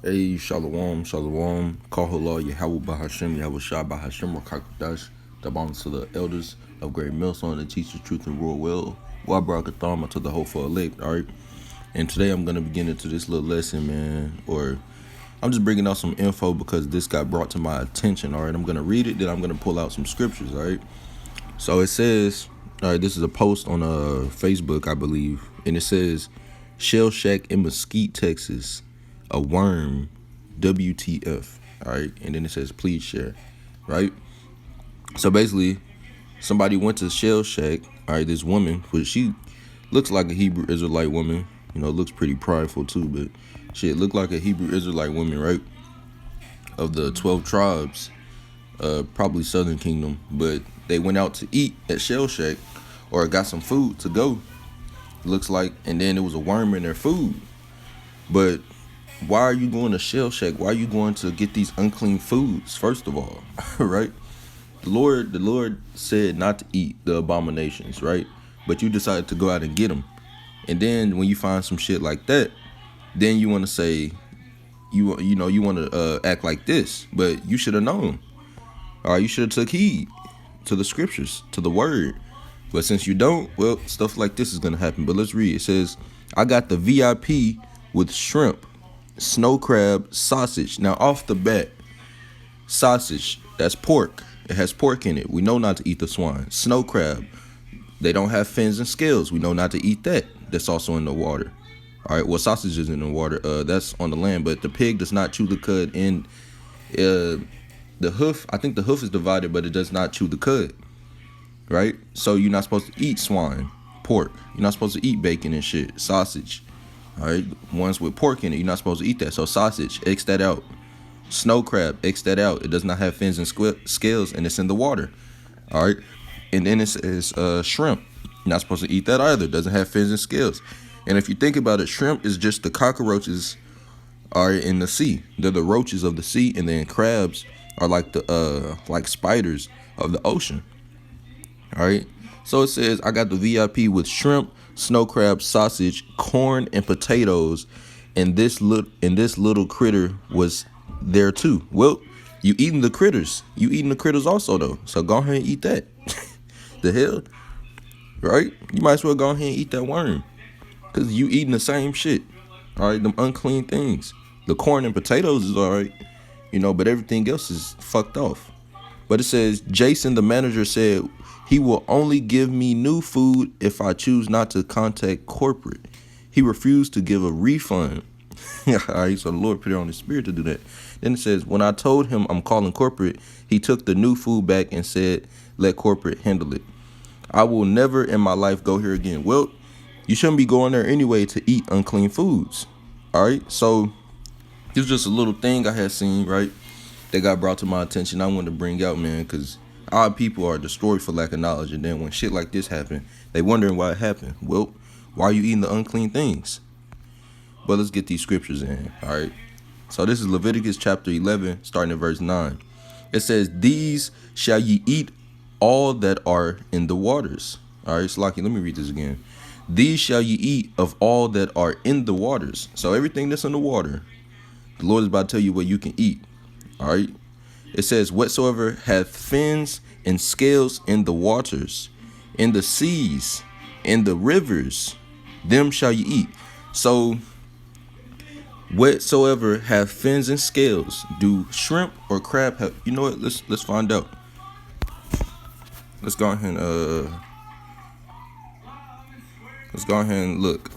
Hey, Shalom, Shalom, Kahala, Yahweh Bahashem, Yahweh Shah Bahashem, Rakakadash, that belongs to the elders of Great Millstone that teach the truth and rule well. Wabarakathama to the hopeful elect, alright? And today I'm going to begin into this little lesson, man, or I'm just bringing out some info because this got brought to my attention, alright? I'm going to read it, then I'm going to pull out some scriptures, alright? So it says, alright, this is a post on Facebook, I believe, and it says, Shell Shack in Mesquite, Texas. A worm, WTF, all right? And then it says, please share, right? So basically, somebody went to Shell Shack, all right, this woman, which she looks like a Hebrew Israelite woman, looks pretty prideful too, but shit, looked like a Hebrew Israelite woman, right? Of the 12 tribes, probably Southern Kingdom, but they went out to eat at Shell Shack or got some food to go, looks like, and then there was a worm in their food. But why are you going to Shell Shack? Why are you going to get these unclean foods, first of all, right? The Lord said not to eat the abominations, right? But you decided to go out and get them. And then when you find some shit like that, then you want to say, you want to act like this, but you should have known. All right, you should have took heed to the scriptures, to the word. But since you don't, well, stuff like this is going to happen. But let's read. It says, I got the VIP with shrimp, snow crab, sausage. Now, off the bat, sausage, that's pork. It has pork in it. We know not to eat the swine. Snow crab, they don't have fins and scales. We know not to eat that. That's also in the water. All right, well, sausage is in the water. That's on the land, but the pig does not chew the cud. And the hoof, I think the hoof is divided, but it does not chew the cud. Right? So you're not supposed to eat swine, pork. You're not supposed to eat bacon and shit, sausage. All right, ones with pork in it, you're not supposed to eat that. So sausage, X that out. Snow crab, X that out. It does not have fins and scales, and it's in the water. All right, and then it says shrimp. You're not supposed to eat that either. It doesn't have fins and scales. And if you think about it, shrimp is just the cockroaches are in the sea. They're the roaches of the sea, and then crabs are like the like spiders of the ocean. All right, so it says I got the VIP with shrimp, snow crab, sausage, corn, and potatoes, and this little critter was there too. Well, you eating the critters. You eating the critters also though. So go ahead and eat that. The hell, right? You might as well go ahead and eat that worm, cause you eating the same shit. All right, them unclean things. The corn and potatoes is all right, but everything else is fucked off. But it says Jason, the manager, said he will only give me new food if I choose not to contact corporate. He refused to give a refund. All right, so the Lord put it on his spirit to do that. Then it says, when I told him I'm calling corporate, he took the new food back and said, let corporate handle it. I will never in my life go here again. Well, you shouldn't be going there anyway to eat unclean foods. All right, so this was just a little thing I had seen, right, that got brought to my attention. I wanted to bring out, man, because our people are destroyed for lack of knowledge. And then when shit like this happen, they wondering why it happened. Well, why are you eating the unclean things? But let's get these scriptures in, all right? So this is Leviticus chapter 11, starting at verse 9. It says, these shall ye eat all that are in the waters. All right, Slaki, let me read this again. These shall ye eat of all that are in the waters. So everything that's in the water, the Lord is about to tell you what you can eat, all right? It says, whatsoever hath fins and scales in the waters, in the seas, in the rivers, them shall ye eat. So whatsoever have fins and scales, do shrimp or crab have? You know what? Let's find out. Let's go ahead and look.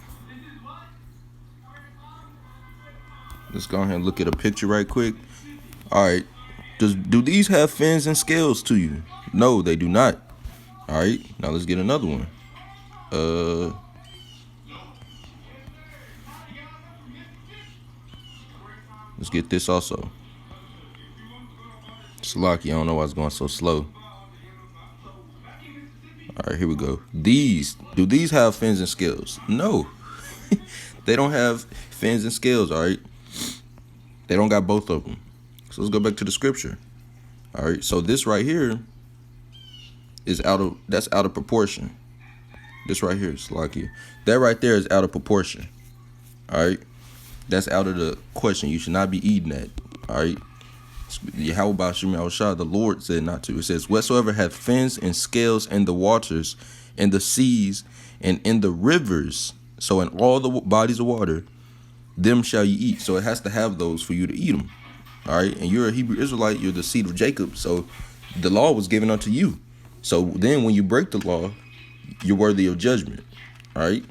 Let's go ahead and look at a picture right quick. All right. Do these have fins and scales to you? No, they do not. All right. Now let's get another one. Let's get this also. Slocky, I don't know why it's going so slow. All right, here we go. Do these have fins and scales? No. They don't have fins and scales, all right? They don't got both of them. So let's go back to the scripture. All right, so this right here is out of proportion. This right here is Slocky. That right there is out of proportion. All right. That's out of the question. You should not be eating that. All right. Yahweh Bashim Yahushua, the Lord said not to. It says, whatsoever hath fins and scales in the waters, in the seas, and in the rivers, so in all the bodies of water, them shall ye eat. So it has to have those for you to eat them. All right. And you're a Hebrew Israelite. You're the seed of Jacob. So the law was given unto you. So then when you break the law, you're worthy of judgment. All right.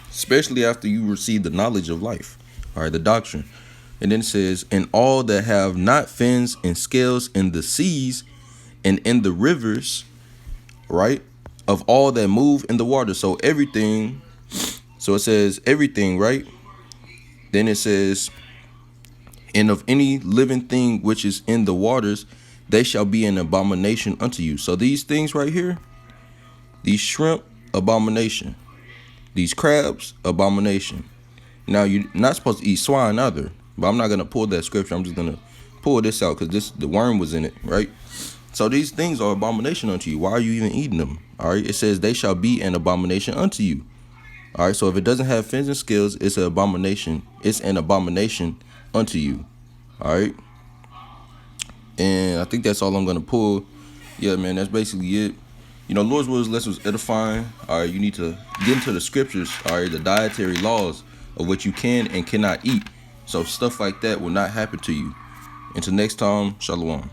Especially after you receive the knowledge of life. All right. The doctrine. And then it says, and all that have not fins and scales in the seas and in the rivers, right, of all that move in the water. So everything. So it says everything, right? Then it says, and of any living thing which is in the waters, they shall be an abomination unto you. So these things right here, these shrimp, abomination. These crabs, abomination. Now, you're not supposed to eat swine either. But I'm not going to pull that scripture. I'm just going to pull this out because the worm was in it, right? So these things are abomination unto you. Why are you even eating them? All right. It says they shall be an abomination unto you. All right. So if it doesn't have fins and scales, it's an abomination. It's an abomination unto you. All right. And I think that's all I'm going to pull. Yeah, man, that's basically it. You know, Lord's Word's lesson was edifying. All right. You need to get into the scriptures. All right. The dietary laws of what you can and cannot eat. So stuff like that will not happen to you. Until next time, shalom.